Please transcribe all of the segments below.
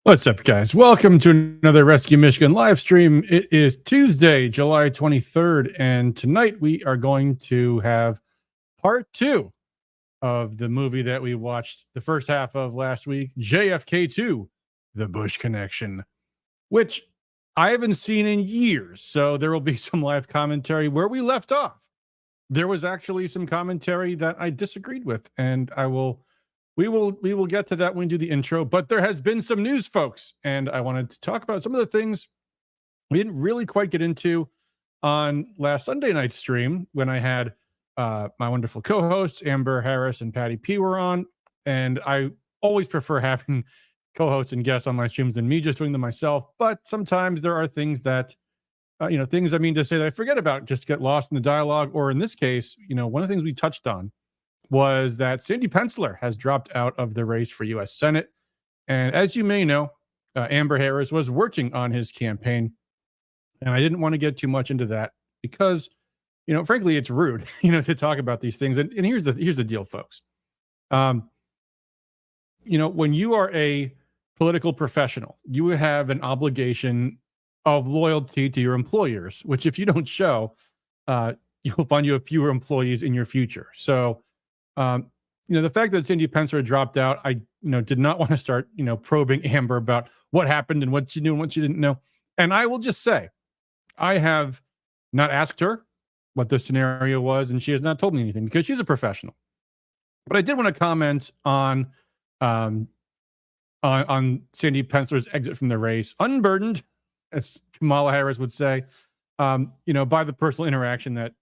What's up, guys? Welcome to another Rescue Michigan live stream. It is Tuesday, July 23rd, and tonight we are going to have part two of the movie that we watched the first half of last week, JFK 2, The Bush Connection, which I haven't seen in years. So there will be some live commentary where we left off. There was actually some commentary that I disagreed with, and we will get to that when we do the intro, but there has been some news, folks, and I wanted to talk about some of the things we didn't really quite get into on last Sunday night stream when I had my wonderful co-hosts Amber Harris and Patty P were on, and I always prefer having co-hosts and guests on my streams than me just doing them myself. But sometimes there are things that things I mean to say that I forget about, just get lost in the dialogue. Or in this case, one of the things we touched on was that Sandy Pensler has dropped out of the race for U.S. Senate. And as you may know, Amber Harris was working on his campaign. And I didn't want to get too much into that because, frankly, it's rude, to talk about these things. And here's the deal, folks. When you are a political professional, you have an obligation of loyalty to your employers, which if you don't show, you'll find you have fewer employees in your future. So, the fact that Sandy Pensler dropped out, I, did not want to start, probing Amber about what happened and what she knew and what she didn't know. And I will just say, I have not asked her what the scenario was, and she has not told me anything because she's a professional. But I did want to comment on Sandy Pensler's exit from the race, unburdened, as Kamala Harris would say, by the personal interaction that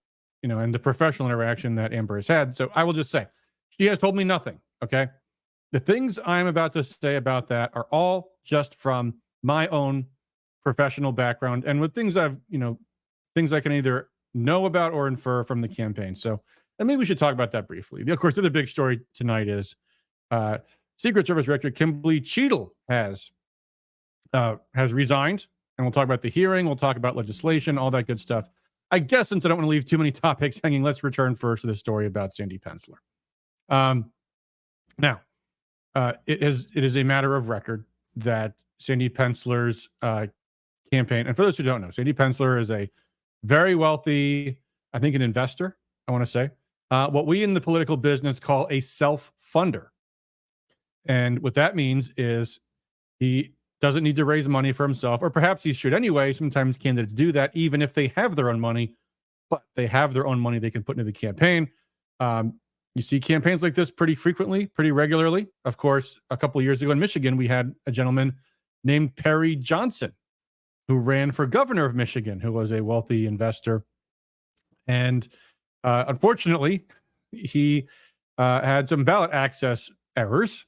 and the professional interaction that Amber has had. So I will just say, she has told me nothing, okay? The things I'm about to say about that are all just from my own professional background and with things things I can either know about or infer from the campaign. So, and maybe we should talk about that briefly. Of course, the other big story tonight is Secret Service Director Kimberly Cheatle has resigned, and we'll talk about the hearing, we'll talk about legislation, all that good stuff. I guess since I don't want to leave too many topics hanging, let's return first to the story about Sandy Pensler. Now, it is a matter of record that Sandy Pensler's campaign, and for those who don't know, Sandy Pensler is a very wealthy, I think, an investor, I want to say, what we in the political business call a self-funder. And what that means is he doesn't need to raise money for himself, or perhaps he should anyway. Sometimes candidates do that, even if they have their own money, but they have their own money they can put into the campaign. You see campaigns like this pretty frequently, pretty regularly. Of course, a couple of years ago in Michigan, we had a gentleman named Perry Johnson who ran for governor of Michigan, who was a wealthy investor. And unfortunately, he had some ballot access errors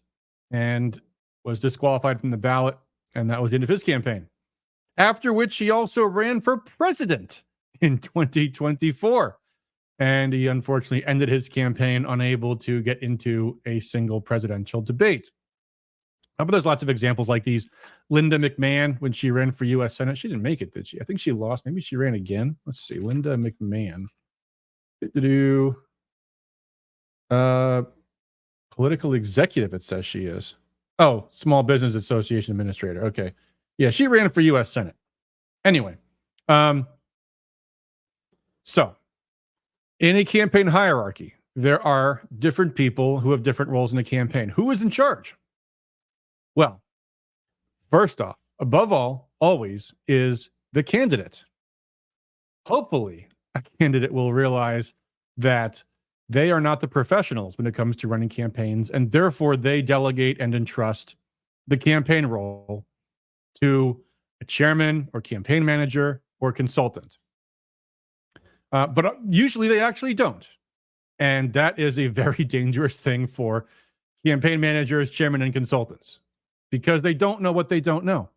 and was disqualified from the ballot. And that was the end of his campaign. After which he also ran for president in 2024. And he unfortunately ended his campaign unable to get into a single presidential debate. But there's lots of examples like these. Linda McMahon, when she ran for U.S. Senate, she didn't make it, did she? I think she lost. Maybe she ran again. Let's see. Linda McMahon. Political executive, it says she is. Oh, Small Business Association Administrator. Okay. Yeah, she ran for U.S. Senate. Anyway, so in a campaign hierarchy, there are different people who have different roles in the campaign. Who is in charge? Well, first off, above all, always is the candidate. Hopefully, a candidate will realize that they are not the professionals when it comes to running campaigns, and therefore they delegate and entrust the campaign role to a chairman or campaign manager or consultant. But usually they actually don't. And that is a very dangerous thing for campaign managers, chairmen, and consultants, because they don't know what they don't know.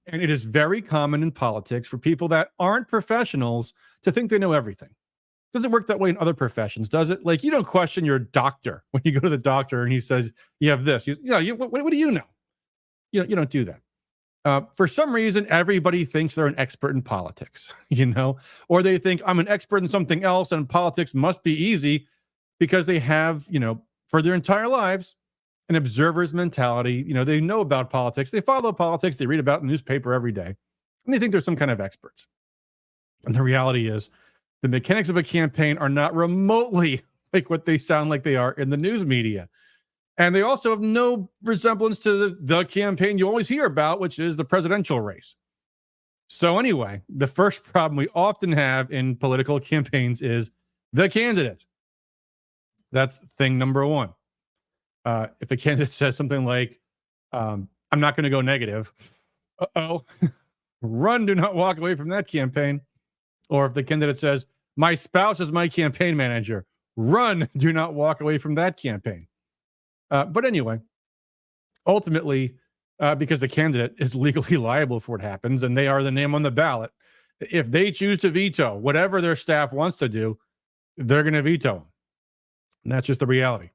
And it is very common in politics for people that aren't professionals to think they know everything. Doesn't work that way in other professions, does it? Like, you don't question your doctor when you go to the doctor and he says, you have this. What do you know? You don't do that. For some reason, everybody thinks they're an expert in politics, or they think I'm an expert in something else and politics must be easy because they have, for their entire lives, an observer's mentality. They know about politics. They follow politics. They read about it in the newspaper every day. And they think they're some kind of experts. And the reality is the mechanics of a campaign are not remotely like what they sound like they are in the news media. And they also have no resemblance to the campaign you always hear about, which is the presidential race. So anyway, the first problem we often have in political campaigns is the candidate. That's thing number one. If a candidate says something like, I'm not going to go negative, run, do not walk away from that campaign. Or if the candidate says, my spouse is my campaign manager, run, do not walk away from that campaign. But anyway, ultimately, because the candidate is legally liable for what happens and they are the name on the ballot, if they choose to veto whatever their staff wants to do, they're going to veto them. And that's just the reality.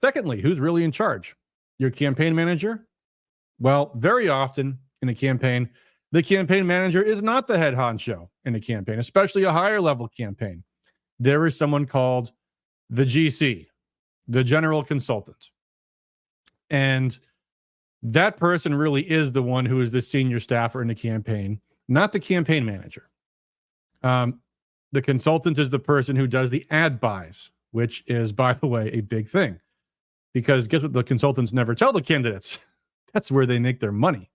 Secondly, who's really in charge? Your campaign manager? Well, very often in a campaign, the campaign manager is not the head honcho in a campaign, especially a higher level campaign. There is someone called the GC, the general consultant. And that person really is the one who is the senior staffer in the campaign, not the campaign manager. The consultant is the person who does the ad buys, which is, by the way, a big thing. Because guess what the consultants never tell the candidates? That's where they make their money.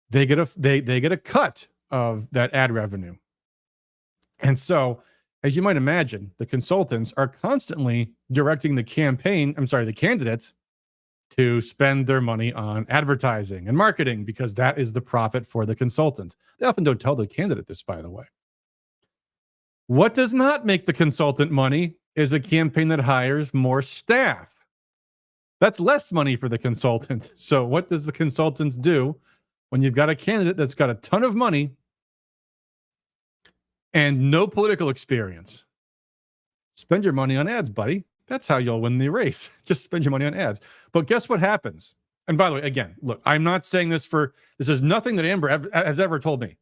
They get a cut of that ad revenue. And so, as you might imagine, the consultants are constantly directing the candidates to spend their money on advertising and marketing because that is the profit for the consultant. They often don't tell the candidate this, by the way. What does not make the consultant money is a campaign that hires more staff. That's less money for the consultant. So what does the consultants do when you've got a candidate that's got a ton of money and no political experience? Spend your money on ads, buddy. That's how you'll win the race. Just spend your money on ads. But guess what happens? And by the way, again, look, I'm not saying this is nothing that Amber has ever told me.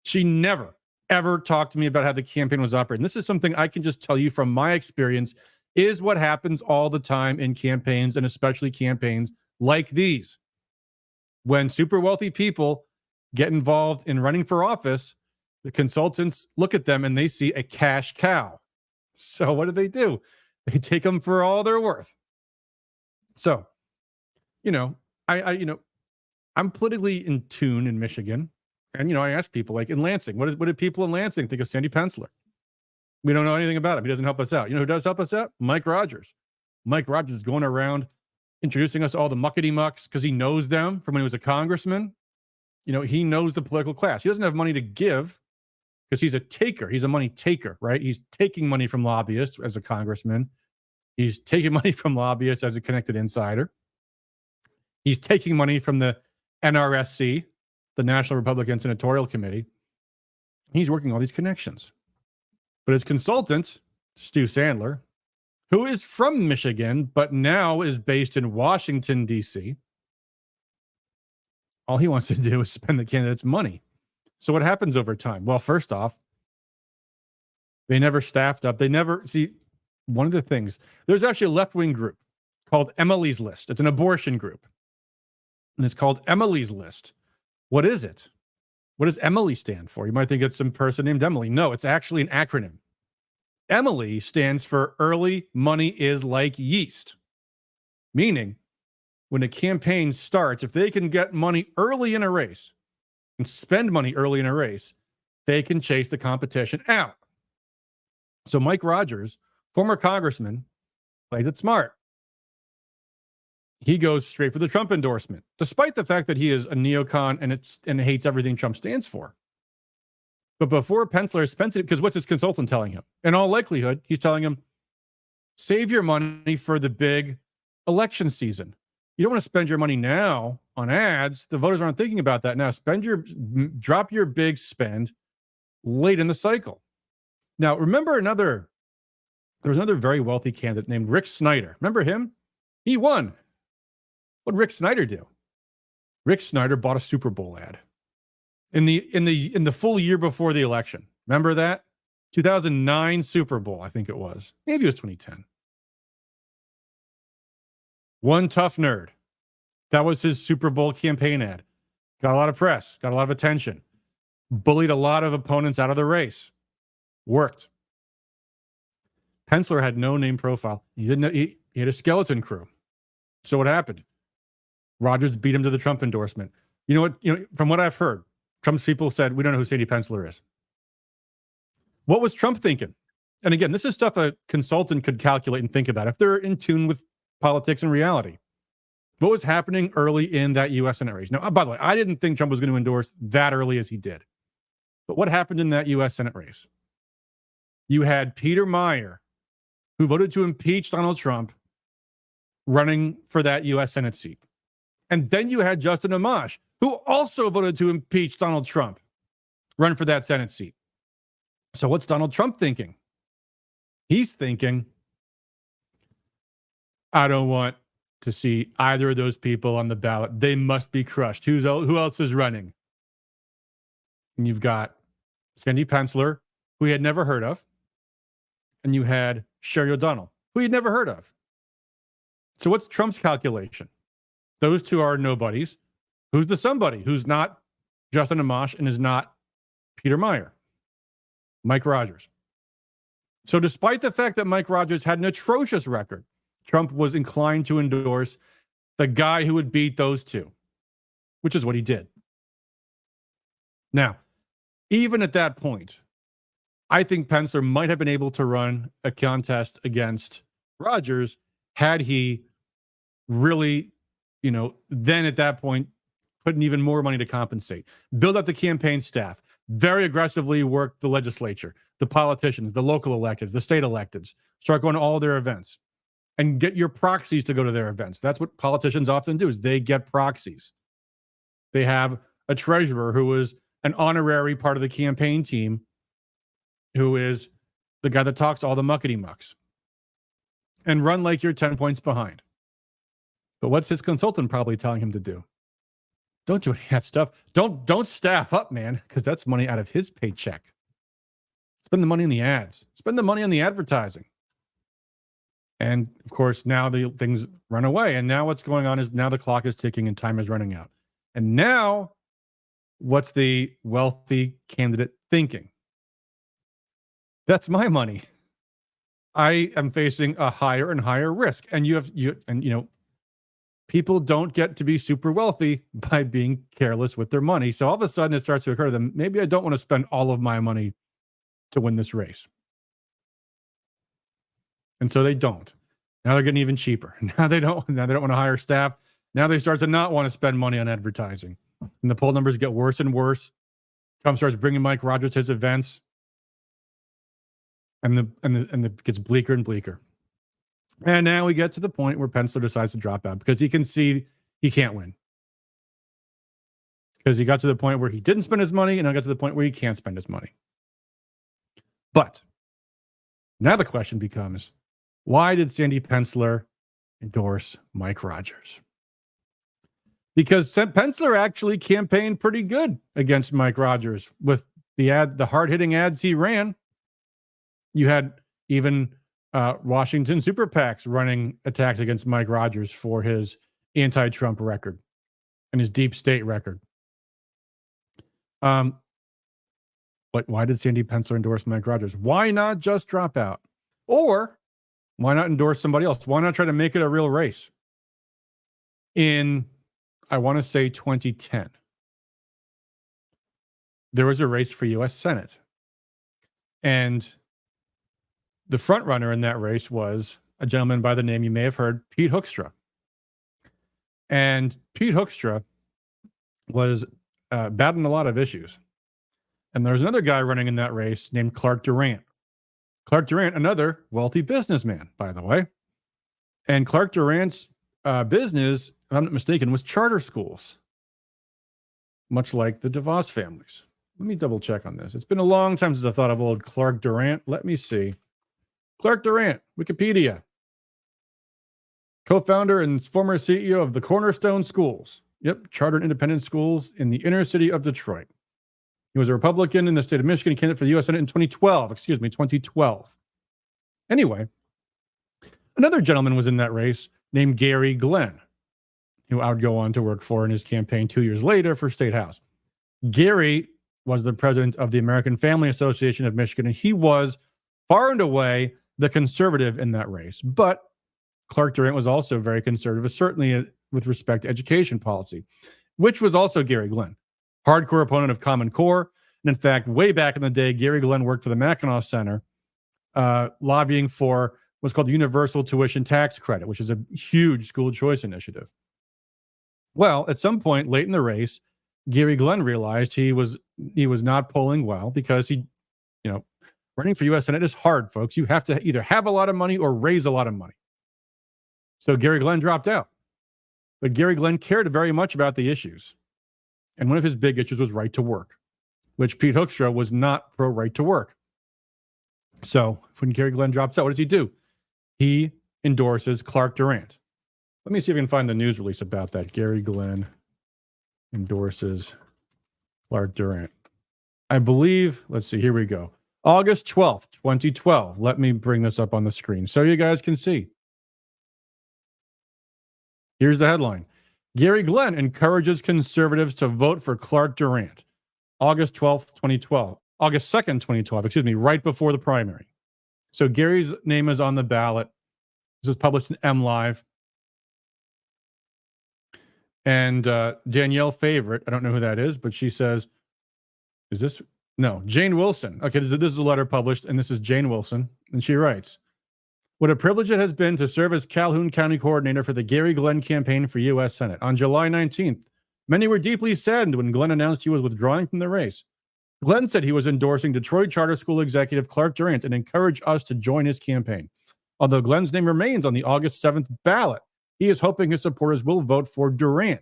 She never, ever talked to me about how the campaign was operating. This is something I can just tell you from my experience is what happens all the time in campaigns, and especially campaigns like these. When super wealthy people get involved in running for office, the consultants look at them and they see a cash cow. So what do? They take them for all they're worth. So, I'm politically in tune in Michigan. And, I ask people like in Lansing, what did people in Lansing think of Sandy Pensler? We don't know anything about him. He doesn't help us out. You know who does help us out? Mike Rogers. Mike Rogers is going around introducing us to all the muckety mucks because he knows them from when he was a congressman. He knows the political class. He doesn't have money to give because he's a taker. He's a money taker, right? He's taking money from lobbyists as a congressman. He's taking money from lobbyists as a connected insider. He's taking money from the NRSC, the National Republican Senatorial Committee. He's working all these connections. But his consultant, Stu Sandler, who is from Michigan, but now is based in Washington, D.C., all he wants to do is spend the candidate's money. So what happens over time? Well, first off, they never staffed up. One of the things, there's actually a left-wing group called Emily's List. It's an abortion group. And it's called Emily's List. What is it? What does Emily stand for? You might think it's some person named Emily. No, it's actually an acronym. Emily stands for Early Money is Like Yeast. Meaning, when a campaign starts, if they can get money early in a race and spend money early in a race, they can chase the competition out. So Mike Rogers, former congressman, played it smart. He goes straight for the Trump endorsement, despite the fact that he is a neocon and hates everything Trump stands for. But before Pensler spent it, because what's his consultant telling him? In all likelihood, he's telling him, save your money for the big election season. You don't want to spend your money now on ads. The voters aren't thinking about that now. Drop your big spend late in the cycle. Now, remember there was another very wealthy candidate named Rick Snyder. Remember him? He won. What did Rick Snyder do? Rick Snyder bought a Super Bowl ad in the full year before the election. Remember that? 2009 Super Bowl, I think it was. Maybe it was 2010. One tough nerd. That was his Super Bowl campaign ad. Got a lot of press, got a lot of attention, bullied a lot of opponents out of the race. Worked. Pensler had no name profile. He didn't. He had a skeleton crew. So what happened? Rogers beat him to the Trump endorsement. You know what? From what I've heard, Trump's people said, we don't know who Sandy Pensler is. What was Trump thinking? And again, this is stuff a consultant could calculate and think about if they're in tune with politics and reality. What was happening early in that U.S. Senate race? Now, by the way, I didn't think Trump was going to endorse that early as he did. But what happened in that U.S. Senate race? You had Peter Meyer, who voted to impeach Donald Trump, running for that U.S. Senate seat. And then you had Justin Amash, who also voted to impeach Donald Trump, run for that Senate seat. So what's Donald Trump thinking? He's thinking, I don't want to see either of those people on the ballot. They must be crushed. Who else is running? And you've got Sandy Pensler, who he had never heard of. And you had Sherry O'Donnell, who he'd never heard of. So what's Trump's calculation? Those two are nobodies. Who's the somebody? Who's not Justin Amash and is not Peter Meyer? Mike Rogers. So despite the fact that Mike Rogers had an atrocious record, Trump was inclined to endorse the guy who would beat those two, which is what he did. Now, even at that point, I think Pensler might have been able to run a contest against Rogers had he really, then at that point, put in even more money to compensate, build up the campaign staff, very aggressively work the legislature, the politicians, the local electeds, the state electeds, start going to all their events and get your proxies to go to their events. That's what politicians often do is they get proxies. They have a treasurer who is an honorary part of the campaign team who is the guy that talks all the muckety mucks and run like you're 10 points behind. But what's his consultant probably telling him to do? Don't do any of that stuff. Don't staff up, man, because that's money out of his paycheck. Spend the money on the ads. Spend the money on the advertising. And of course, now the things run away. And now what's going on is now the clock is ticking and time is running out. And now what's the wealthy candidate thinking? That's my money. I am facing a higher and higher risk. And people don't get to be super wealthy by being careless with their money. So all of a sudden it starts to occur to them, maybe I don't want to spend all of my money to win this race. And so they don't. Now they're getting even cheaper. Now they don't want to hire staff. Now they start to not want to spend money on advertising. And the poll numbers get worse and worse. Trump starts bringing Mike Rogers to his events. And the gets bleaker and bleaker. And now we get to the point where Pensler decides to drop out because he can see he can't win. Because he got to the point where he didn't spend his money, and now got to the point where he can't spend his money. But now the question becomes, why did Sandy Pensler endorse Mike Rogers? Because Pensler actually campaigned pretty good against Mike Rogers with the hard-hitting ads he ran. You had even Washington super PACs running attacks against Mike Rogers for his anti-Trump record and his deep state record. But why did Sandy Pensler endorse Mike Rogers? Why not just drop out? Or why not endorse somebody else? Why not try to make it a real race? In, I want to say 2010, there was a race for U.S. Senate. And the front runner in that race was a gentleman by the name you may have heard, Pete Hoekstra. And Pete Hoekstra was battling a lot of issues. And there was another guy running in that race named Clark Durant. Clark Durant, another wealthy businessman, by the way. And Clark Durant's business, if I'm not mistaken, was charter schools, much like the DeVos families. Let me double check on this. It's been a long time since I thought of old Clark Durant. Let me see. Clark Durant, Wikipedia. Co-founder and former CEO of the Cornerstone Schools. Yep, chartered independent schools in the inner city of Detroit. He was a Republican in the state of Michigan, candidate for the U.S. Senate in 2012. Anyway, another gentleman was in that race named Gary Glenn, who I would go on to work for in his campaign 2 years later for State House. Gary was the president of the American Family Association of Michigan, and he was far and away the conservative in that race. But Clark Durant was also very conservative, certainly with respect to education policy, which was also Gary Glenn, hardcore opponent of Common Core. And in fact, way back in the day, Gary Glenn worked for the Mackinac Center, lobbying for what's called the Universal Tuition Tax Credit, which is a huge school choice initiative. Well, at some point late in the race, Gary Glenn realized he was not polling well because running for U.S. Senate is hard, folks. You have to either have a lot of money or raise a lot of money. So Gary Glenn dropped out. But Gary Glenn cared very much about the issues. And one of his big issues was right to work, which Pete Hoekstra was not pro right to work. So when Gary Glenn drops out, what does he do? He endorses Clark Durant. Let me see if I can find the news release about that. Gary Glenn endorses Clark Durant. I believe, let's see, here we go. August 12th, 2012. Let me bring this up on the screen so you guys can see. Here's the headline. Gary Glenn encourages conservatives to vote for Clark Durant. August 12th, 2012. August 2nd, 2012, right before the primary. So Gary's name is on the ballot. This was published in MLive. And Danielle Favorite, I don't know who that is, but she says, is this? No, Jane Wilson. Okay, this is a letter published, and this is Jane Wilson. And she writes, what a privilege it has been to serve as Calhoun County Coordinator for the Gary Glenn campaign for U.S. Senate. On July 19th, many were deeply saddened when Glenn announced he was withdrawing from the race. Glenn said he was endorsing Detroit Charter School executive Clark Durant and encouraged us to join his campaign. Although Glenn's name remains on the August 7th ballot, he is hoping his supporters will vote for Durant.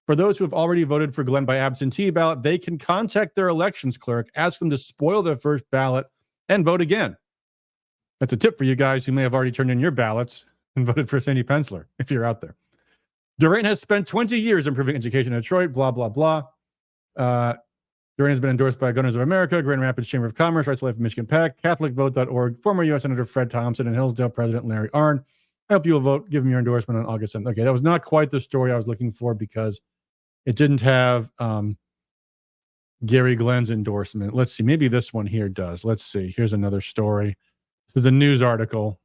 For those who have already voted for Glenn by absentee ballot, they can contact their elections clerk, ask them to spoil their first ballot, and vote again. That's a tip for you guys who may have already turned in your ballots and voted for Sandy Pensler, if you're out there. Durant has spent 20 years improving education in Detroit, blah, blah, blah. Durant has been endorsed by Gunners of America, Grand Rapids Chamber of Commerce, Right to Life Michigan PAC, CatholicVote.org, former U.S. Senator Fred Thompson, and Hillsdale President Larry Arnn. I hope you will vote. Give him your endorsement on August 7th. Okay, that was not quite the story I was looking for because it didn't have Gary Glenn's endorsement. Let's see. Maybe this one here does. Let's see. Here's another story. This is a news article.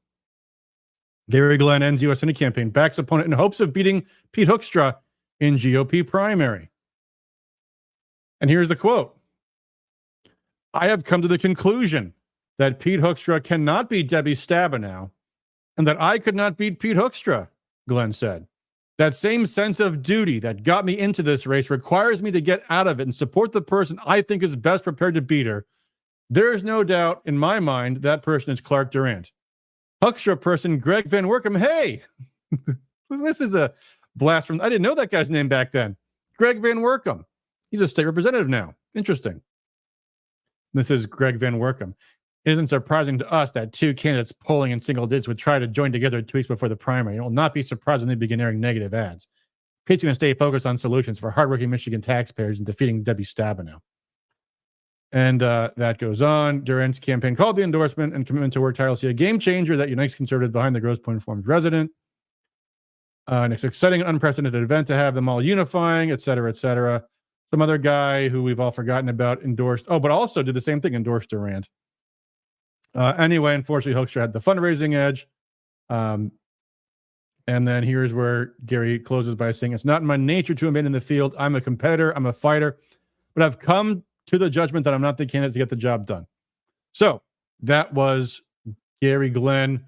Gary Glenn ends U.S. Senate campaign, backs opponent in hopes of beating Pete Hoekstra in GOP primary. And here's the quote. I have come to the conclusion that Pete Hoekstra cannot beat Debbie Stabenow and that I could not beat Pete Hoekstra, Glenn said. That same sense of duty that got me into this race requires me to get out of it and support the person I think is best prepared to beat her. There is no doubt in my mind that person is Clark Durant. Hoekstra person Greg Van Workum. Hey, this is a blast from, I didn't know that guy's name back then. Greg Van Workum. He's a state representative now. Interesting. This is Greg Van Workum. It isn't surprising to us that two candidates polling in single digits would try to join together 2 weeks before the primary. It will not be surprising when they begin airing negative ads. Pete's going to stay focused on solutions for hardworking Michigan taxpayers and defeating Debbie Stabenow. And that goes on. Durant's campaign called the endorsement and commitment to work tirelessly a game changer that unites conservatives behind the Grosse Pointe Farms resident. And it's exciting and unprecedented event to have them all unifying, et cetera, et cetera. Some other guy who we've all forgotten about endorsed, but also did the same thing, endorsed Durant. Anyway, unfortunately, Hoekstra had the fundraising edge. And then here's where Gary closes by saying, it's not in my nature to abandon the field. I'm a competitor. I'm a fighter. But I've come to the judgment that I'm not the candidate to get the job done. So that was Gary Glenn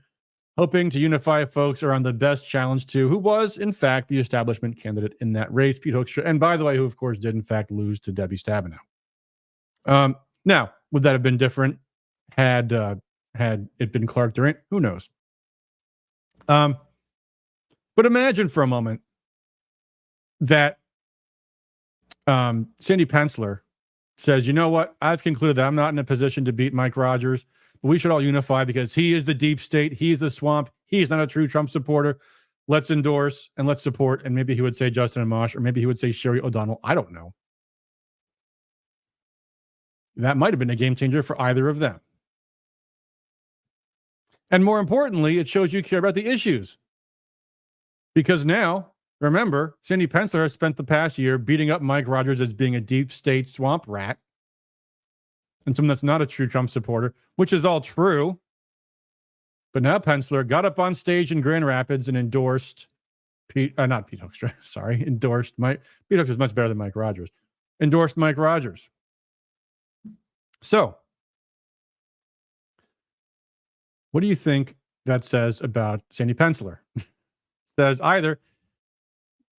hoping to unify folks around the best challenge to who was, in fact, the establishment candidate in that race, Pete Hoekstra. And by the way, who, of course, did, in fact, lose to Debbie Stabenow. Now, would that have been different had it been Clark Durant? Who knows? But imagine for a moment that Sandy Pensler says, you know what? I've concluded that I'm not in a position to beat Mike Rogers. But we should all unify because he is the deep state. He is the swamp. He is not a true Trump supporter. Let's endorse and let's support. And maybe he would say Justin Amash, or maybe he would say Sherry O'Donnell. I don't know. That might have been a game changer for either of them. And more importantly, it shows you care about the issues. Because now, remember, Sandy Pensler has spent the past year beating up Mike Rogers as being a deep state swamp rat and someone that's not a true Trump supporter, which is all true. But now Pensler got up on stage in Grand Rapids and endorsed not Pete Hoekstra, sorry, endorsed Mike. Pete Hoekstra is much better than Mike Rogers. Endorsed Mike Rogers. So, what do you think that says about Sandy Pensler? Says either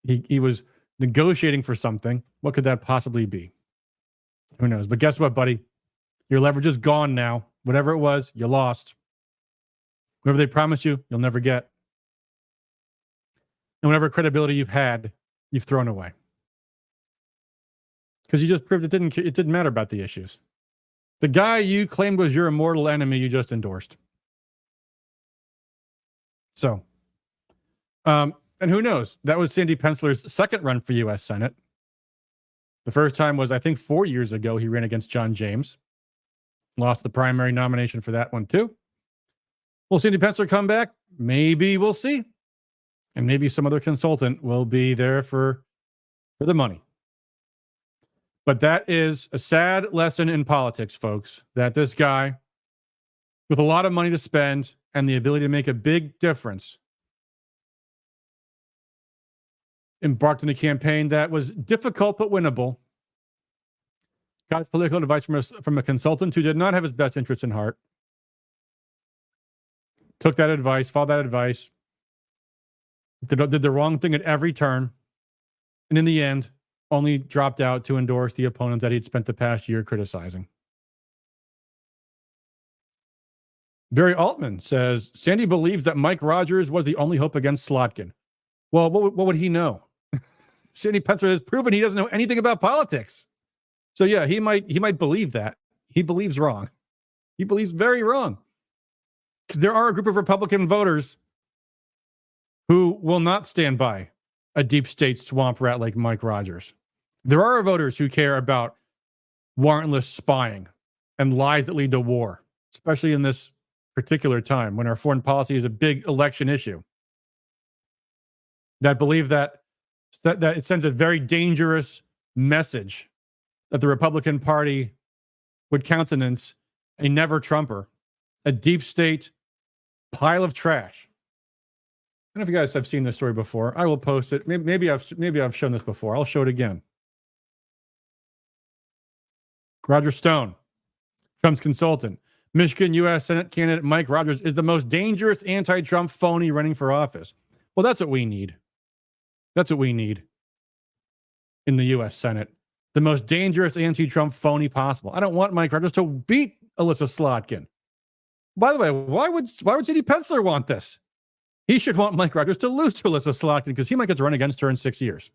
he was negotiating for something. What could that possibly be? Who knows? But guess what, buddy? Your leverage is gone now. Whatever it was, you lost. Whatever they promised you, you'll never get. And whatever credibility you've had, you've thrown away. Because you just proved it didn't matter about the issues. The guy you claimed was your immortal enemy, you just endorsed. So, and who knows? That was Sandy Pensler's second run for U.S. Senate. The first time was, I think, 4 years ago. He ran against John James. Lost the primary nomination for that one, too. Will Sandy Pensler come back? Maybe, we'll see. And maybe some other consultant will be there for the money. But that is a sad lesson in politics, folks, that this guy, with a lot of money to spend and the ability to make a big difference, embarked on a campaign that was difficult but winnable, got political advice from a consultant who did not have his best interests in heart, took that advice, followed that advice, did the wrong thing at every turn, and in the end, only dropped out to endorse the opponent that he'd spent the past year criticizing. Barry Altman says, Sandy believes that Mike Rogers was the only hope against Slotkin. Well, what would he know? Sandy Pensler has proven he doesn't know anything about politics. So yeah, he might believe that. He believes wrong. He believes very wrong. Because there are a group of Republican voters who will not stand by a deep state swamp rat like Mike Rogers. There are voters who care about warrantless spying and lies that lead to war, especially in this particular time when our foreign policy is a big election issue. That believe that it sends a very dangerous message that the Republican Party would countenance a never-Trumper, a deep state pile of trash. I don't know if you guys have seen this story before. I will post it. Maybe I've shown this before. I'll show it again. Roger Stone, Trump's consultant. Michigan U.S. Senate candidate Mike Rogers is the most dangerous anti-Trump phony running for office. Well, that's what we need. That's what we need in the U.S. Senate. The most dangerous anti-Trump phony possible. I don't want Mike Rogers to beat Alyssa Slotkin. By the way, why would Sandy Pensler want this? He should want Mike Rogers to lose to Alyssa Slotkin because he might get to run against her in 6 years.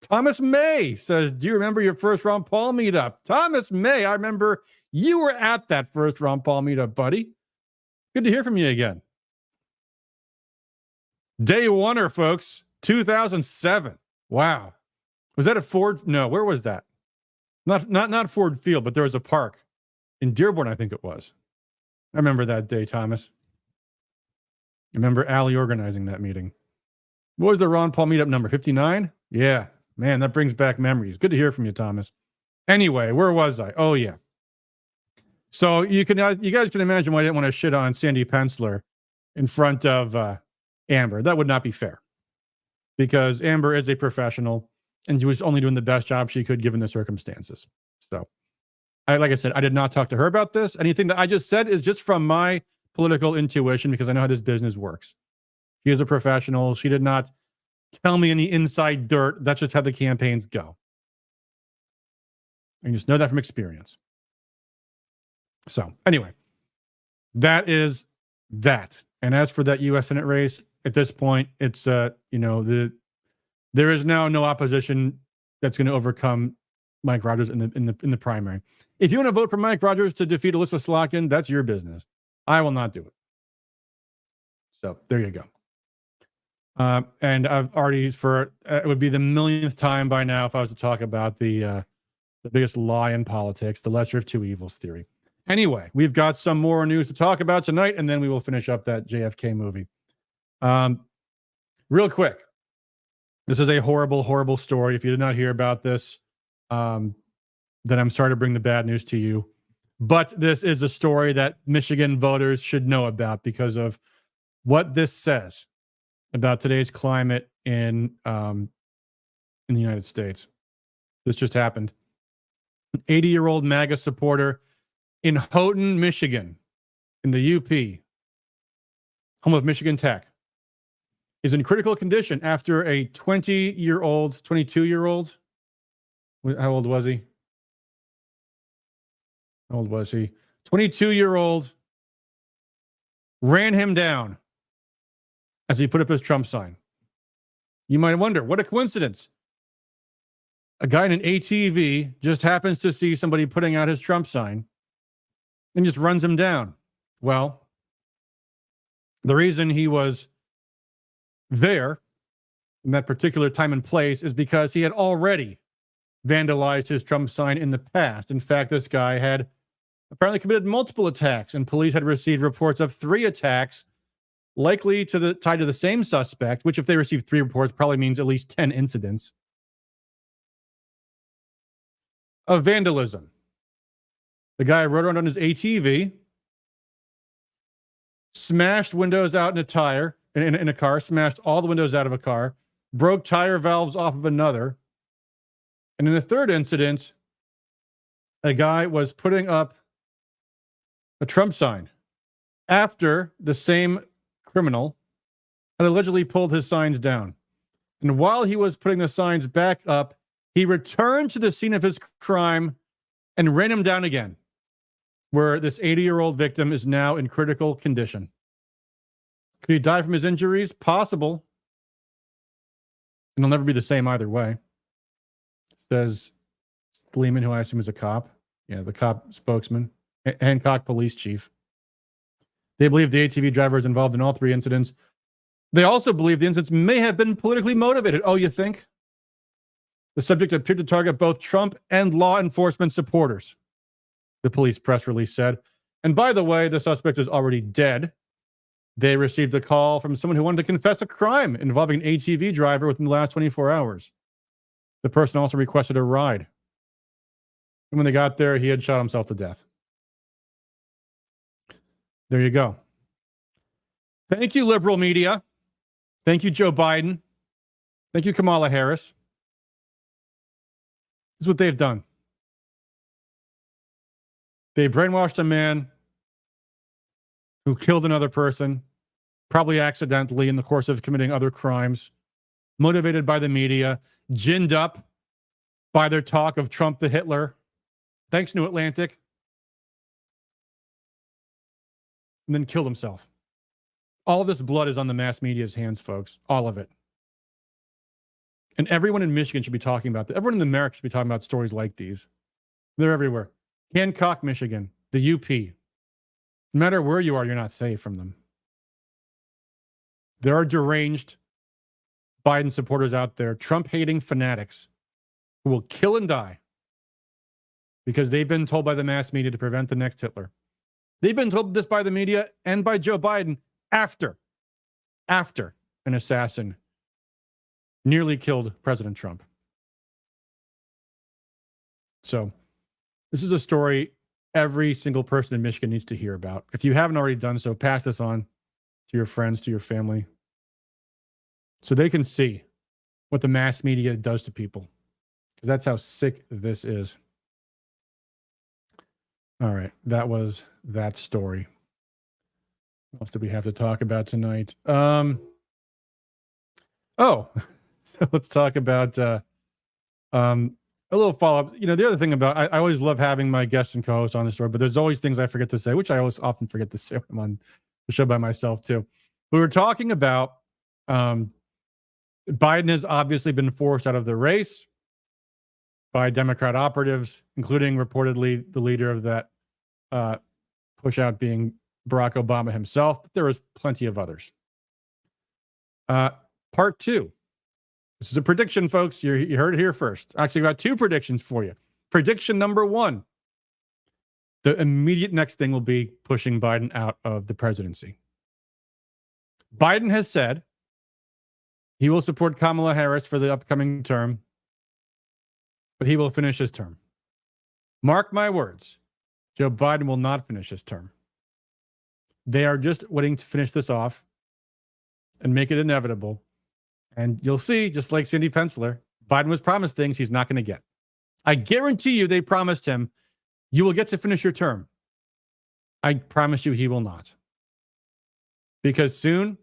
Thomas May says, do you remember your first Ron Paul meetup? Thomas May, I remember you were at that first Ron Paul meetup, buddy. Good to hear from you again. Day oneer, folks. 2007. Wow. Was that a Ford? No, where was that? Not Ford Field, but there was a park in Dearborn, I think it was. I remember that day, Thomas. I remember Allie organizing that meeting. What was the Ron Paul meetup number? 59? Yeah. Man, that brings back memories. Good to hear from you, Thomas. Anyway, where was I? Oh, yeah. So you guys can imagine why I didn't want to shit on Sandy Pensler in front of Amber. That would not be fair. Because Amber is a professional and she was only doing the best job she could given the circumstances. So, like I said, I did not talk to her about this. Anything that I just said is just from my political intuition because I know how this business works. She is a professional. She did not tell me any inside dirt. That's just how the campaigns go. I just know that from experience. So, anyway, that is that. And as for that U.S. Senate race, at this point, it's there is now no opposition that's going to overcome Mike Rogers in the primary. If you want to vote for Mike Rogers to defeat Alyssa Slotkin, that's your business. I will not do it. So there you go. And I've already it would be the millionth time by now if I was to talk about the biggest lie in politics, the lesser of two evils theory. Anyway, we've got some more news to talk about tonight, and then we will finish up that JFK movie. Real quick, this is a horrible, horrible story. If you did not hear about this, then I'm sorry to bring the bad news to you. But this is a story that Michigan voters should know about because of what this says about today's climate in the United States. This just happened. An 80-year-old MAGA supporter in Houghton, Michigan, in the UP, home of Michigan Tech, is in critical condition after a 22-year-old, how old was he? How old was he? 22-year-old ran him down as he put up his Trump sign. You might wonder, what a coincidence. A guy in an ATV just happens to see somebody putting out his Trump sign and just runs him down. Well, the reason he was there in that particular time and place is because he had already vandalized his Trump sign in the past. In fact, this guy had apparently committed multiple attacks, and police had received reports of 3 attacks, likely tied to the same suspect, which if they received 3 reports probably means at least 10 incidents of vandalism. The guy rode around on his ATV, smashed windows out in a car, smashed all the windows out of a car, broke tire valves off of another. And in the third incident, a guy was putting up a Trump sign after the same criminal had allegedly pulled his signs down. And while he was putting the signs back up, he returned to the scene of his crime and ran him down again, where this 80-year-old victim is now in critical condition. Could he die from his injuries? Possible. And he'll never be the same either way, says Sleeman, who I assume is a cop. Yeah, the cop spokesman. Hancock police chief. They believe the ATV driver is involved in all 3 incidents. They also believe the incidents may have been politically motivated. Oh, you think? The subject appeared to target both Trump and law enforcement supporters, the police press release said. And by the way, the suspect is already dead. They received a call from someone who wanted to confess a crime involving an ATV driver within the last 24 hours. The person also requested a ride. And when they got there, he had shot himself to death. There you go. Thank you, liberal media. Thank you, Joe Biden. Thank you, Kamala Harris. This is what they've done. They brainwashed a man who killed another person, probably accidentally in the course of committing other crimes, motivated by the media, ginned up by their talk of Trump the Hitler. Thanks, New Atlantic. And then killed himself. All this blood is on the mass media's hands, folks. All of it. And everyone in Michigan should be talking about that. Everyone in America should be talking about stories like these. They're everywhere. Hancock, Michigan, the UP. No matter where you are, you're not safe from them. There are deranged Biden supporters out there, Trump-hating fanatics, who will kill and die because they've been told by the mass media to prevent the next Hitler. They've been told this by the media and by Joe Biden after an assassin nearly killed President Trump. So this is a story every single person in Michigan needs to hear about. If you haven't already done so, pass this on to your friends, to your family, so they can see what the mass media does to people, because that's how sick this is. All right, that was that story. What else do we have to talk about tonight? So let's talk about a little follow-up. You know, the other thing about, I always love having my guests and co-hosts on the story, but there's always things I forget to say, which I always often forget to say when I'm on the show by myself too. We were talking about Biden has obviously been forced out of the race by Democrat operatives, including reportedly the leader of that push out being Barack Obama himself, but there was plenty of others. Part 2. This is a prediction, folks. You heard it here first. Actually, got 2 predictions for you. Prediction number 1. The immediate next thing will be pushing Biden out of the presidency. Biden has said He will support Kamala Harris for the upcoming term, but he will finish his term. Mark my words, Joe Biden will not finish his term. They are just waiting to finish this off and make it inevitable. And you'll see, just like Sandy Pensler, Biden was promised things he's not going to get. I guarantee you they promised him, you will get to finish your term. I promise you he will not. Because soon,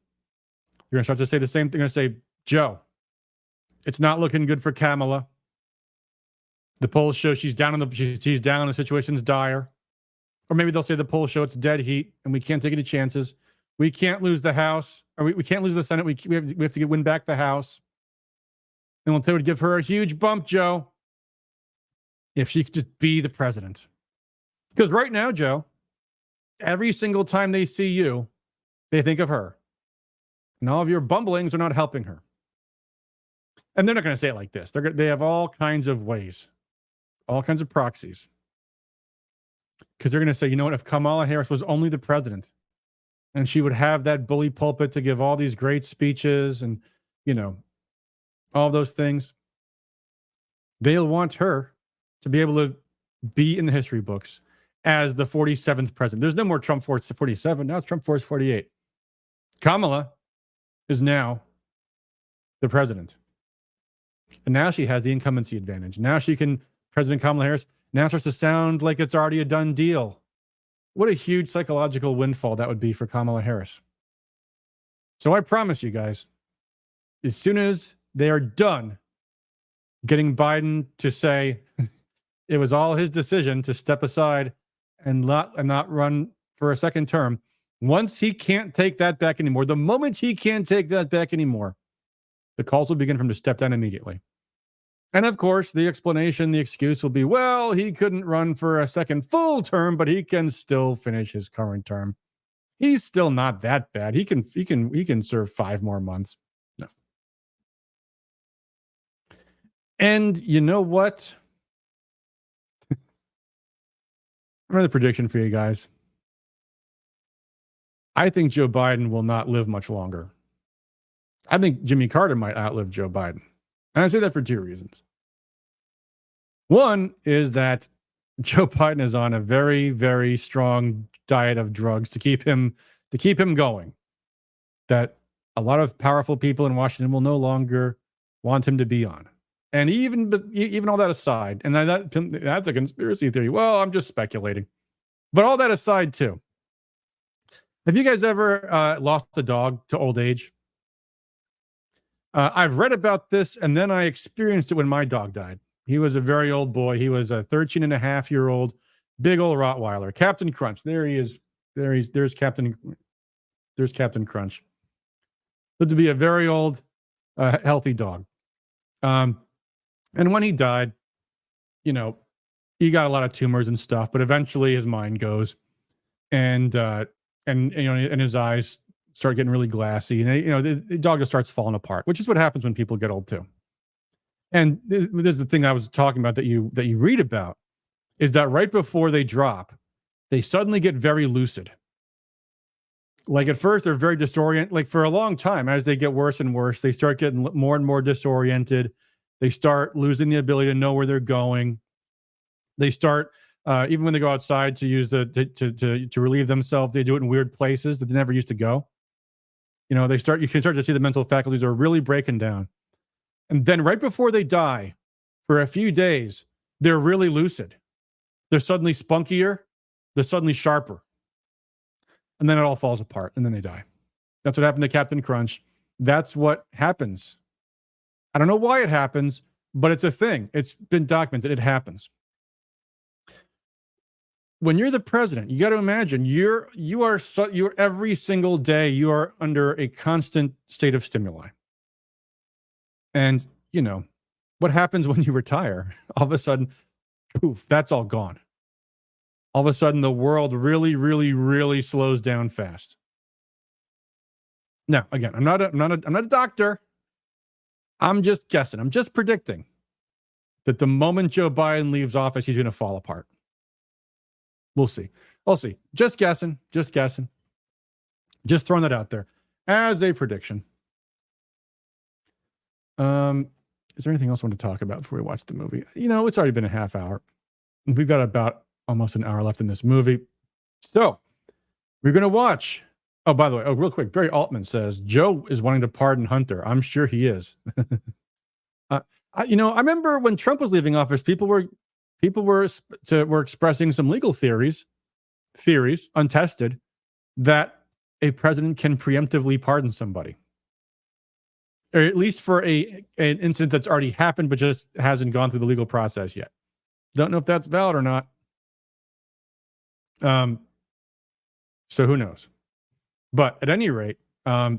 you're going to start to say the same thing. You're going to say, Joe, it's not looking good for Kamala. The polls show she's down. She's down. The situation's dire. Or maybe they'll say the polls show it's dead heat and we can't take any chances. We can't lose the House. Or we can't lose the Senate. We have to win back the House. And they would give her a huge bump, Joe, if she could just be the president. Because right now, Joe, every single time they see you, they think of her. And all of your bumblings are not helping her. And they're not going to say it like this. They have all kinds of ways, all kinds of proxies. Because they're going to say, you know what, if Kamala Harris was only the president and she would have that bully pulpit to give all these great speeches and, you know, all those things, they'll want her to be able to be in the history books as the 47th president. There's no more Trump Force 47. Now it's Trump Force 48. Kamala is now the president. And now she has the incumbency advantage. Now President Kamala Harris now starts to sound like it's already a done deal. What a huge psychological windfall that would be for Kamala Harris. So I promise you guys, as soon as they are done getting Biden to say it was all his decision to step aside and not run for a second term, once he can't take that back anymore, the moment he can't take that back anymore, the calls will begin for him to step down immediately. And of course, the excuse will be, well, he couldn't run for a second full term, but he can still finish his current term. He's still not that bad. He can serve 5 more months. No. And you know what? Another prediction for you guys. I think Joe Biden will not live much longer. I think Jimmy Carter might outlive Joe Biden. And I say that for 2 reasons. One is that Joe Biden is on a very, very strong diet of drugs to keep him going. That a lot of powerful people in Washington will no longer want him to be on. And even all that aside, and that's a conspiracy theory. Well, I'm just speculating. But all that aside, too. Have you guys ever lost a dog to old age? I've read about this, and then I experienced it when my dog died. He was a very old boy. He was a 13-and-a-half-year-old, big old Rottweiler. Captain Crunch. There he is. There's Captain Crunch. Lived to be a very old, healthy dog. And when he died, you know, he got a lot of tumors and stuff, but eventually his mind goes, and his eyes start getting really glassy, and the dog just starts falling apart, which is what happens when people get old too. And this is the thing I was talking about that you read about, is that right before they drop, they suddenly get very lucid. Like at first they're very disoriented. Like for a long time, as they get worse and worse, they start getting more and more disoriented. They start losing the ability to know where they're going. They start even when they go outside to use to relieve themselves, they do it in weird places that they never used to go. You can start to see the mental faculties are really breaking down. And then right before they die, for a few days, they're really lucid. They're suddenly spunkier. They're suddenly sharper. And then it all falls apart, and then they die. That's what happened to Captain Crunch. That's what happens. I don't know why it happens, but it's a thing. It's been documented. It happens. When you're the president, you got to imagine you're every single day you are under a constant state of stimuli. And what happens when you retire? All of a sudden, poof, that's all gone. All of a sudden, the world really, really, really slows down fast. Now, again, I'm not a doctor. I'm just guessing. I'm just predicting that the moment Joe Biden leaves office, he's going to fall apart. We'll see. We'll see. Just guessing. Just throwing that out there as a prediction. Is there anything else I want to talk about before we watch the movie? It's already been a half hour. We've got about almost an hour left in this movie. So we're going to watch. Oh, by the way, real quick, Barry Altman says Joe is wanting to pardon Hunter. I'm sure he is. I remember when Trump was leaving office, people were expressing some legal theories untested, that a president can preemptively pardon somebody, or at least for an incident that's already happened but just hasn't gone through the legal process yet. Don't know if that's valid or not. So who knows? But at any rate, I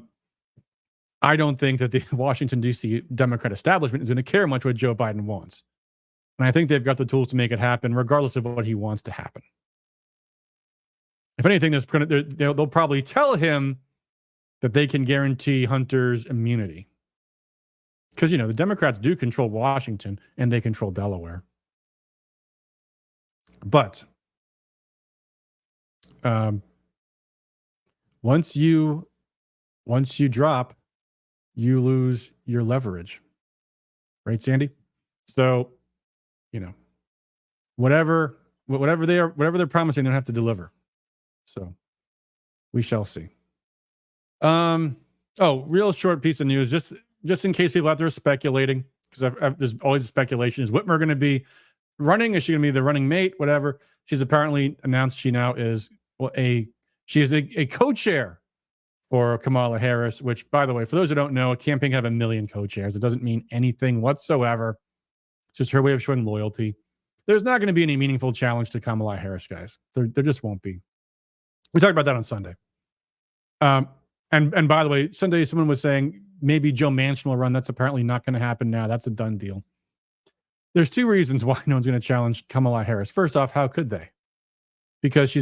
don't think that the Washington, D.C. Democrat establishment is going to care much what Joe Biden wants. And I think they've got the tools to make it happen, regardless of what he wants to happen. If anything, they'll probably tell him that they can guarantee Hunter's immunity. Because, the Democrats do control Washington and they control Delaware. But once you drop, you lose your leverage. Right, Sandy? So, whatever they're promising, they don't have to deliver. So we shall see. Real short piece of news, just in case people out there are speculating, because there's always a speculation. Is Whitmer going to be running? Is she going to be the running mate? Whatever. She's apparently announced she now is a co-chair for Kamala Harris, which, by the way, for those who don't know, a campaign can have a million co-chairs. It doesn't mean anything whatsoever. It's just her way of showing loyalty. There's not going to be any meaningful challenge to Kamala Harris, guys. There just won't be. We talked about that on Sunday. And by the way, Sunday someone was saying maybe Joe Manchin will run. That's apparently not going to happen now. That's a done deal. There's two reasons why no one's going to challenge Kamala Harris. First off, how could they? Because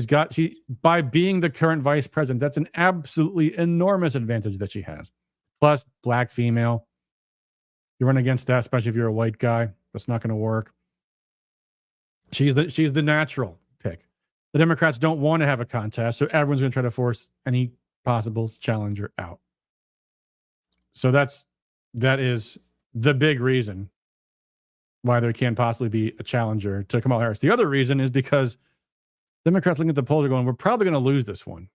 by being the current vice president, that's an absolutely enormous advantage that she has. Plus, black female. You run against that, especially if you're a white guy. That's not going to work. She's the natural pick. The Democrats don't want to have a contest, so everyone's going to try to force any possible challenger out. So that is the big reason why there can't possibly be a challenger to Kamala Harris. The other reason is because Democrats looking at the polls are going, we're probably going to lose this one.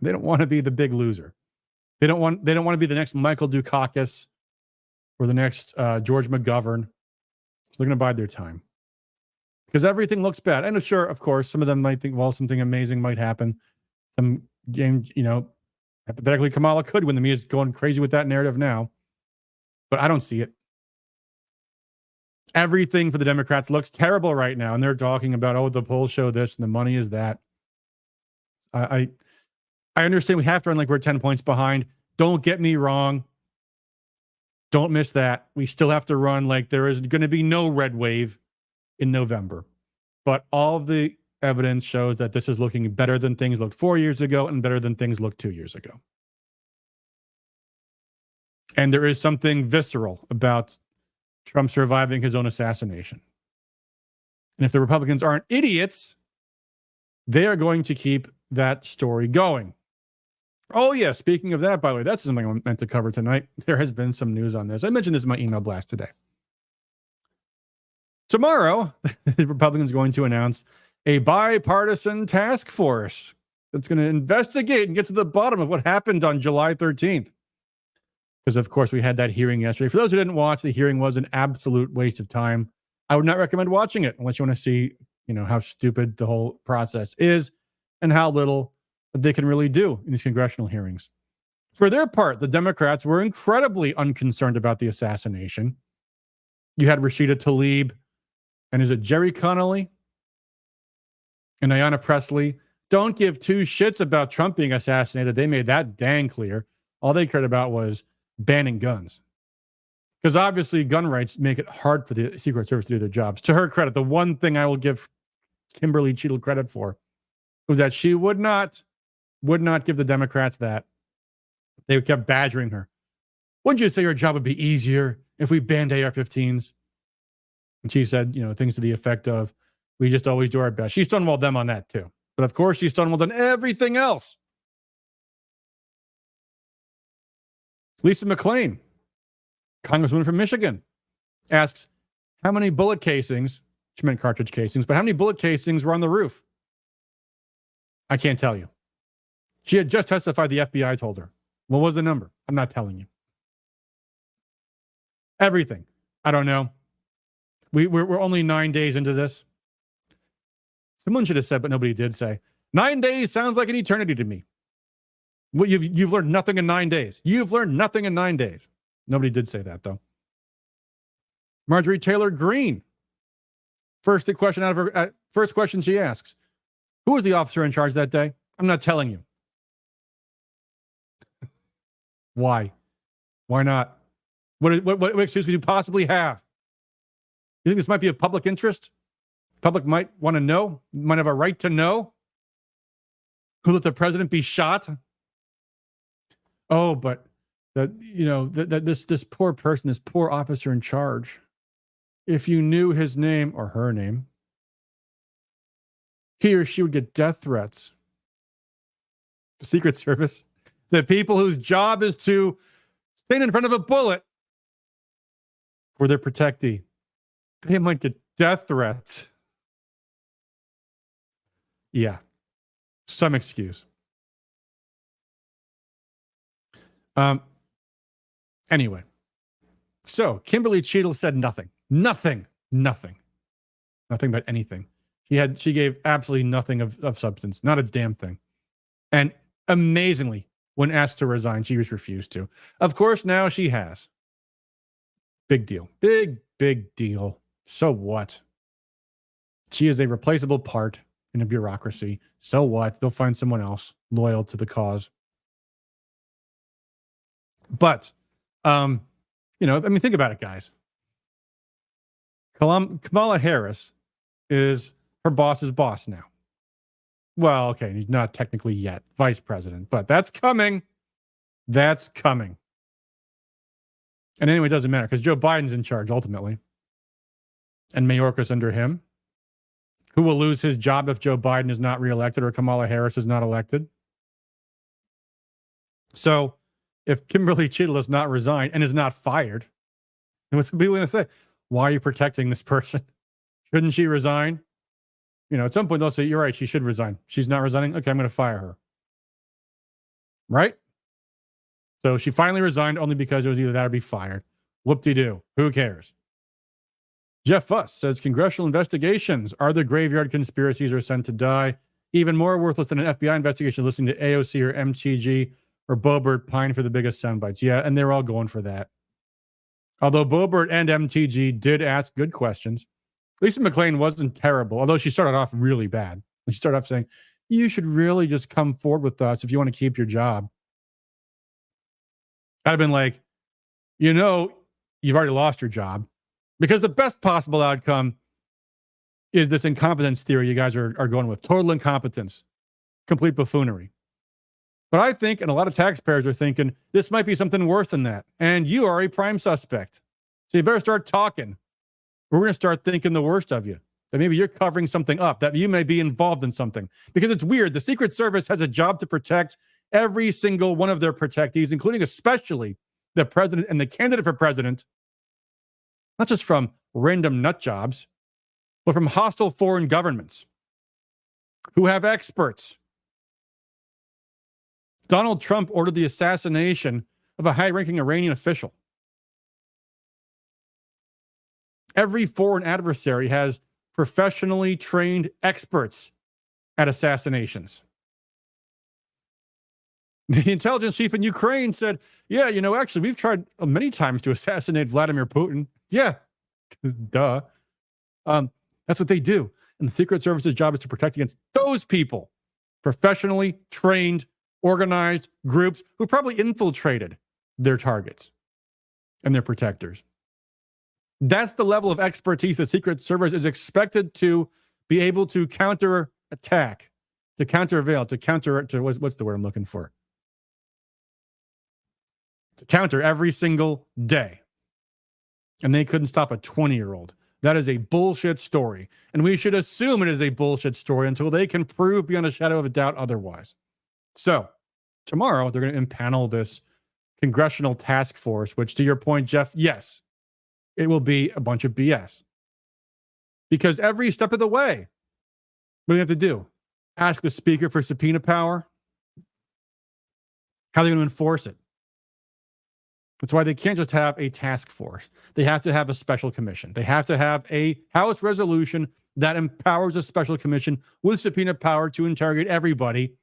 They don't want to be the big loser. They don't want to be the next Michael Dukakis or the next George McGovern. So they're going to bide their time. Because everything looks bad. And sure, of course, some of them might think, well, something amazing might happen. Some game, hypothetically, Kamala could win. The media's going crazy with that narrative now. But I don't see it. Everything for the Democrats looks terrible right now. And they're talking about, the polls show this and the money is that. I understand we have to run like we're 10 points behind. Don't get me wrong. Don't miss that. We still have to run like there is going to be no red wave in November. But all of the evidence shows that this is looking better than things looked 4 years ago and better than things looked 2 years ago. And there is something visceral about Trump surviving his own assassination. And if the Republicans aren't idiots, they are going to keep that story going. Oh, yeah. Speaking of that, by the way, that's something I meant to cover tonight. There has been some news on this. I mentioned this in my email blast today. Tomorrow, the Republicans are going to announce a bipartisan task force that's going to investigate and get to the bottom of what happened on July 13th. Because, of course, we had that hearing yesterday. For those who didn't watch, the hearing was an absolute waste of time. I would not recommend watching it unless you want to see, how stupid the whole process is and how little they can really do in these congressional hearings. For their part, the Democrats were incredibly unconcerned about the assassination. You had Rashida Tlaib, and is it Jerry Connolly and Ayanna Pressley? Don't give two shits about Trump being assassinated. They made that dang clear. All they cared about was banning guns. Because obviously gun rights make it hard for the Secret Service to do their jobs. To her credit, the one thing I will give Kimberly Cheatle credit for was that she would not give the Democrats that. They kept badgering her. Wouldn't you say your job would be easier if we banned AR-15s? And she said, things to the effect of, we just always do our best. She stonewalled them on that too. But of course, she stonewalled on everything else. Lisa McClain Congresswoman from Michigan asks, how many bullet casings, she meant cartridge casings, but how many bullet casings were on the roof? I can't tell you. She had just testified, the FBI told her. What was the number? I'm not telling you. Everything. I don't know. We're only 9 days into this. Someone should have said, but nobody did say. 9 days sounds like an eternity to me. Well, you've learned nothing in 9 days. You've learned nothing in 9 days. Nobody did say that, though. Marjorie Taylor Greene. First question she asks, who was the officer in charge that day? I'm not telling you. Why? Why not? What excuse could you possibly have? You think this might be of public interest? Public might want to know, might have a right to know who let the president be shot. Oh, but this poor person, this poor officer in charge, if you knew his name or her name, he or she would get death threats. The Secret Service, the people whose job is to stand in front of a bullet for their protectee, they might get death threats. Yeah, some excuse. Anyway, so Kimberly Cheatle said nothing about anything. She gave absolutely nothing of substance, not a damn thing. And amazingly, when asked to resign, she was refused to. Of course, now she has. Big deal. Big deal. So what? She is a replaceable part in a bureaucracy. So what? They'll find someone else loyal to the cause. But, think about it, guys. Kamala Harris is her boss's boss now. Well, okay, he's not technically yet vice president, but that's coming. That's coming. And anyway, it doesn't matter because Joe Biden's in charge ultimately. And Mayorkas under him. Who will lose his job if Joe Biden is not reelected or Kamala Harris is not elected? So if Kimberly Cheatle is not resigned and is not fired, then what's people going to say? Why are you protecting this person? Shouldn't she resign? At some point they'll say, you're right, she should resign. She's not resigning. Okay, I'm going to fire her. Right? So she finally resigned only because it was either that or be fired. Whoop-de-doo. Who cares? Jeff Fuss says congressional investigations are the graveyard conspiracies are sent to die. Even more worthless than an FBI investigation listening to AOC or MTG or Boebert pine for the biggest sound bites. Yeah, and they're all going for that. Although Boebert and MTG did ask good questions. Lisa McClain wasn't terrible, although she started off really bad. She started off saying, you should really just come forward with us if you want to keep your job. I'd have been like, you've already lost your job. Because the best possible outcome is this incompetence theory you guys are going with. Total incompetence. Complete buffoonery. But I think, and a lot of taxpayers are thinking, this might be something worse than that. And you are a prime suspect. So you better start talking. We're going to start thinking the worst of you. That maybe you're covering something up. That you may be involved in something. Because it's weird. The Secret Service has a job to protect every single one of their protectees, including especially the president and the candidate for president. Not just from random nut jobs, but from hostile foreign governments who have experts. Donald Trump ordered the assassination of a high-ranking Iranian official. Every foreign adversary has professionally trained experts at assassinations. The intelligence chief in Ukraine said, yeah, actually, we've tried many times to assassinate Vladimir Putin. Yeah, duh. That's what they do. And the Secret Service's job is to protect against those people. Professionally trained, organized groups who probably infiltrated their targets and their protectors. That's the level of expertise the Secret Service is expected to be able to counterattack, to countervail, what's the word I'm looking for? To counter every single day. And they couldn't stop a 20-year-old. That is a bullshit story. And we should assume it is a bullshit story until they can prove beyond a shadow of a doubt otherwise. So, tomorrow, they're going to impanel this congressional task force, which to your point, Jeff, yes, it will be a bunch of BS. Because every step of the way, what do you have to do? Ask the speaker for subpoena power? How are they going to enforce it? That's why they can't just have a task force. They have to have a special commission. They have to have a House resolution that empowers a special commission with subpoena power to interrogate everybody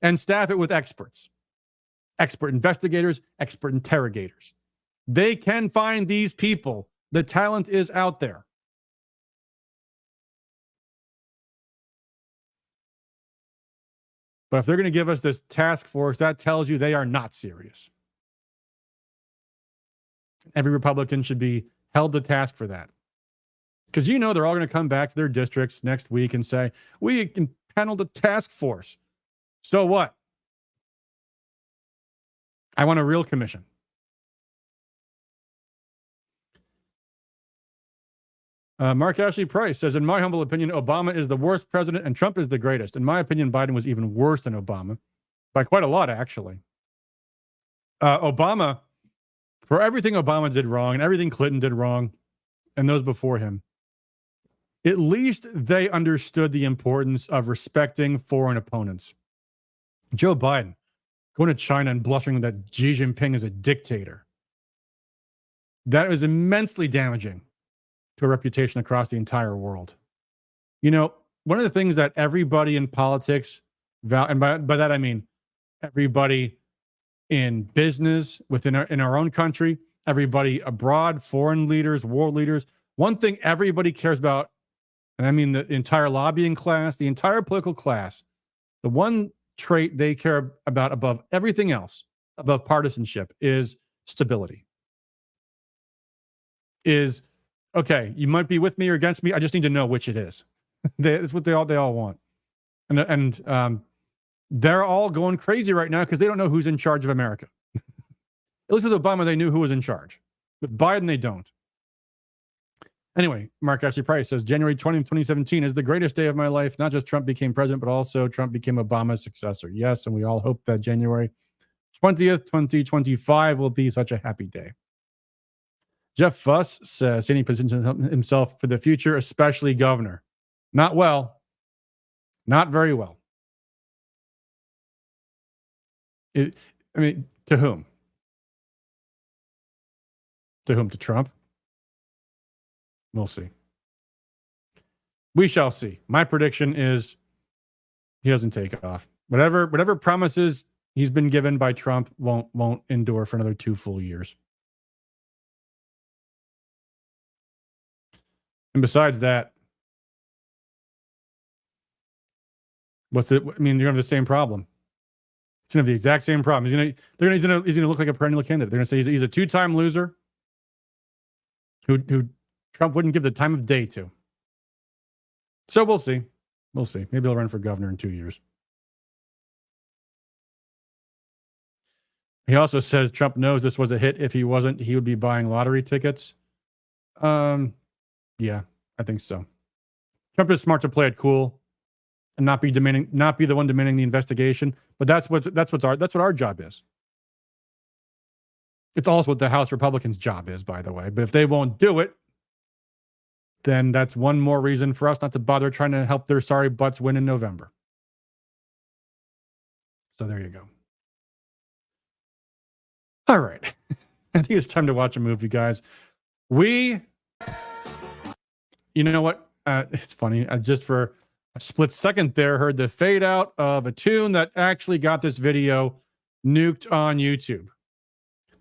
and staff it with experts, expert investigators, expert interrogators. They can find these people. The talent is out there. But if they're going to give us this task force, that tells you they are not serious. Every Republican should be held to task for that. Because they're all going to come back to their districts next week and say, we impaneled a task force. So what? I want a real commission. Mark Ashley Price says, in my humble opinion, Obama is the worst president and Trump is the greatest. In my opinion, Biden was even worse than Obama by quite a lot, actually. Obama, for everything Obama did wrong and everything Clinton did wrong and those before him, at least they understood the importance of respecting foreign opponents. Joe Biden going to China and blustering that Xi Jinping is a dictator. That was immensely damaging to a reputation across the entire world. One of the things that everybody in politics, and by that I mean everybody in business in our own country, everybody abroad, foreign leaders, world leaders, one thing everybody cares about, and I mean the entire lobbying class, the entire political class, the one trait they care about above everything else, above partisanship, is stability. Is, okay, you might be with me or against me. I just need to know which it is. That's what they all want. And they're all going crazy right now because they don't know who's in charge of America. At least with Obama, they knew who was in charge. With Biden, they don't. Anyway, Mark Ashley Price says, January 20th, 2017 is the greatest day of my life. Not just Trump became president, but also Trump became Obama's successor. Yes, and we all hope that January 20th, 2025 will be such a happy day. Jeff Fuss says, Sandy positions himself for the future, especially governor. Not well. Not very well. To whom? To whom? To Trump? We'll see. We shall see. My prediction is he doesn't take off. Whatever promises he's been given by Trump won't endure for another 2 full years. And besides that, you're gonna have the same problem. He's gonna have the exact same problem. He's gonna look like a perennial candidate. They're gonna say he's a 2-time loser who Trump wouldn't give the time of day to. So we'll see. We'll see. Maybe he'll run for governor in 2 years. He also says Trump knows this was a hit. If he wasn't, he would be buying lottery tickets. Yeah, I think so. Trump is smart to play it cool and not be the one demanding the investigation. But that's what our job is. It's also what the House Republicans' job is, by the way. But if they won't do it, then that's one more reason for us not to bother trying to help their sorry butts win in November. So there you go. All right. I think it's time to watch a movie, guys. You know what? It's funny. I just for a split second there heard the fade out of a tune that actually got this video nuked on YouTube.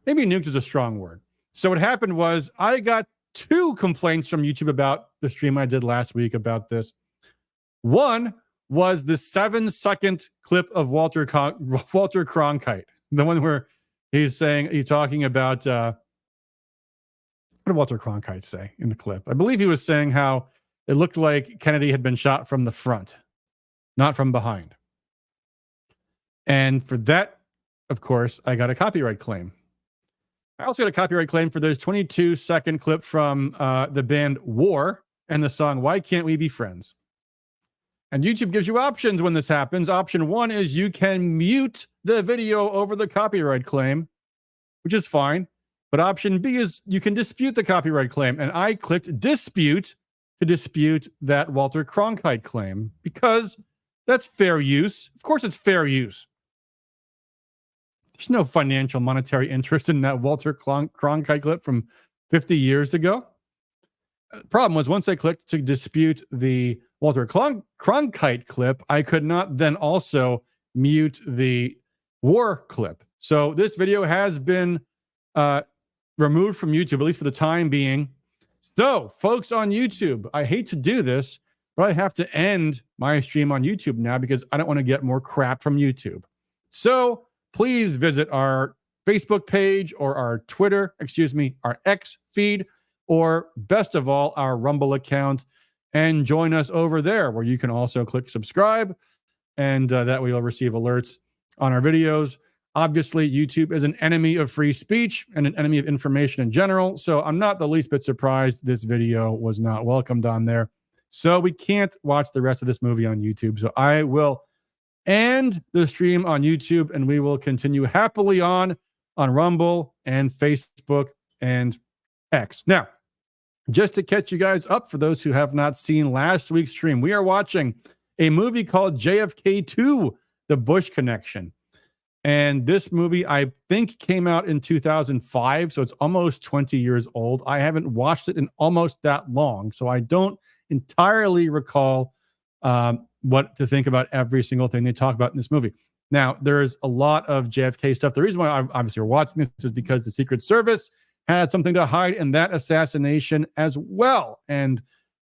Maybe nuked is a strong word. So what happened was I got 2 complaints from YouTube about the stream I did last week about this. One was the 7-second clip of Walter Cronkite, the one where he's talking about what did Walter Cronkite say in the clip? I believe he was saying how it looked like Kennedy had been shot from the front, not from behind. And for that, of course, I got a copyright claim. I also got a copyright claim for this 22-second clip from the band War and the song Why Can't We Be Friends? And YouTube gives you options when this happens. Option 1 is you can mute the video over the copyright claim, which is fine. But option B is you can dispute the copyright claim. And I clicked dispute to dispute that Walter Cronkite claim because that's fair use. Of course, it's fair use. There's no financial monetary interest in that Walter Cronkite clip from 50 years ago. The problem was once I clicked to dispute the Walter Cronkite clip, I could not then also mute the war clip. So this video has been removed from YouTube, at least for the time being. So, folks on YouTube, I hate to do this, but I have to end my stream on YouTube now because I don't want to get more crap from YouTube. So, please visit our Facebook page or our our X feed, or best of all, our Rumble account, and join us over there where you can also click subscribe, and that way you'll receive alerts on our videos. Obviously, YouTube is an enemy of free speech and an enemy of information in general, so I'm not the least bit surprised this video was not welcomed on there. So we can't watch the rest of this movie on YouTube. So I will end the stream on YouTube, and we will continue happily on Rumble and Facebook and X. Now, just to catch you guys up, for those who have not seen last week's stream, we are watching a movie called JFK 2, The Bush Connection. And this movie, I think, came out in 2005, so it's almost 20 years old. I haven't watched it in almost that long, so I don't entirely recall what to think about every single thing they talk about in this movie. Now, there's a lot of JFK stuff. The reason why obviously we're watching this is because the Secret Service had something to hide in that assassination as well. And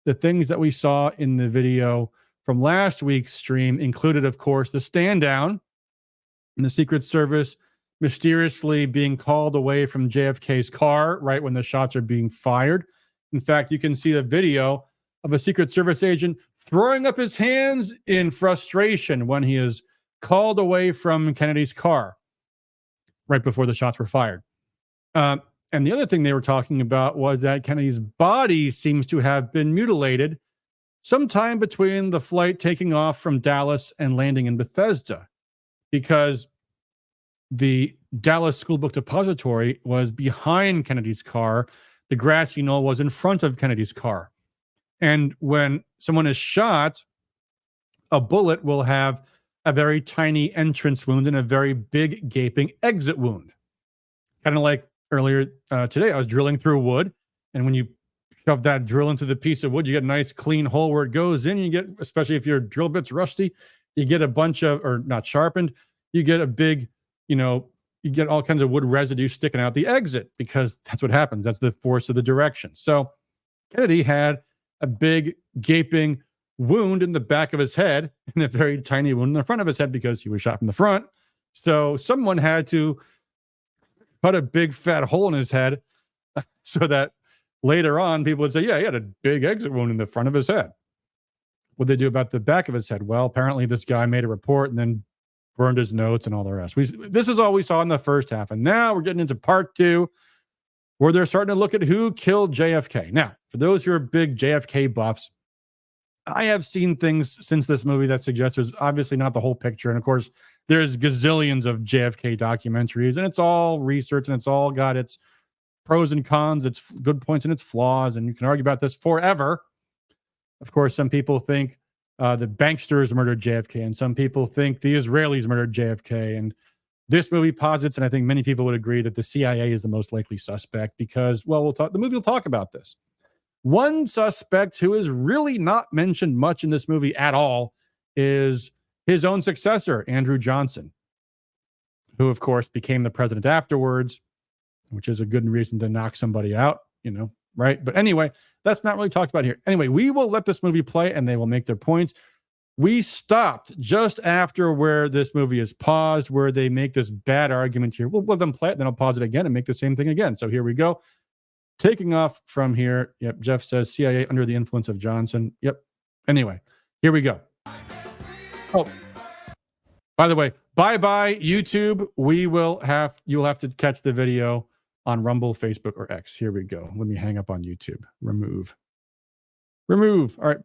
the things that we saw in the video from last week's stream included, of course, the stand down and the Secret Service mysteriously being called away from JFK's car right when the shots are being fired. In fact, you can see the video of a Secret Service agent throwing up his hands in frustration when he is called away from Kennedy's car right before the shots were fired. And the other thing they were talking about was that Kennedy's body seems to have been mutilated sometime between the flight taking off from Dallas and landing in Bethesda, because the Dallas School Book Depository was behind Kennedy's car. The grassy knoll was in front of Kennedy's car. And when someone is shot, a bullet will have a very tiny entrance wound and a very big gaping exit wound. Kind of like earlier today, I was drilling through wood, and when you shove that drill into the piece of wood, you get a nice clean hole where it goes in. You get, especially if your drill bit's rusty, you get a bunch of, or not sharpened, you get a big, you get all kinds of wood residue sticking out the exit, because that's what happens. That's the force of the direction. So Kennedy had a big gaping wound in the back of his head and a very tiny wound in the front of his head because he was shot from the front. So someone had to cut a big fat hole in his head so that later on people would say, yeah, he had a big exit wound in the front of his head. What they do about the back of his head? Well, apparently this guy made a report and then burned his notes and all the rest. This is all we saw in the first half. And now we're getting into part two, where they're starting to look at who killed JFK. Now, for those who are big JFK buffs, I have seen things since this movie that suggest there's obviously not the whole picture. And of course, there's gazillions of JFK documentaries, and it's all research, and it's all got its pros and cons, its good points and its flaws. And you can argue about this forever. Of course, some people think the banksters murdered JFK, and some people think the Israelis murdered JFK. And this movie posits, and I think many people would agree, that the CIA is the most likely suspect because, well, the movie will talk about this. One suspect who is really not mentioned much in this movie at all is his own successor, Andrew Johnson, who, of course, became the president afterwards, which is a good reason to knock somebody out, right? But anyway, that's not really talked about here. Anyway, we will let this movie play and they will make their points. We stopped just after where this movie is paused, where they make this bad argument here. We'll let them play it, then I'll pause it again and make the same thing again. So here we go. Taking off from here. Yep, Jeff says CIA under the influence of Johnson. Yep. Anyway, here we go. Oh, by the way, bye-bye, YouTube. You'll have to catch the video on Rumble, Facebook, or X. Here we go. Let me hang up on YouTube. Remove. All right. Bye.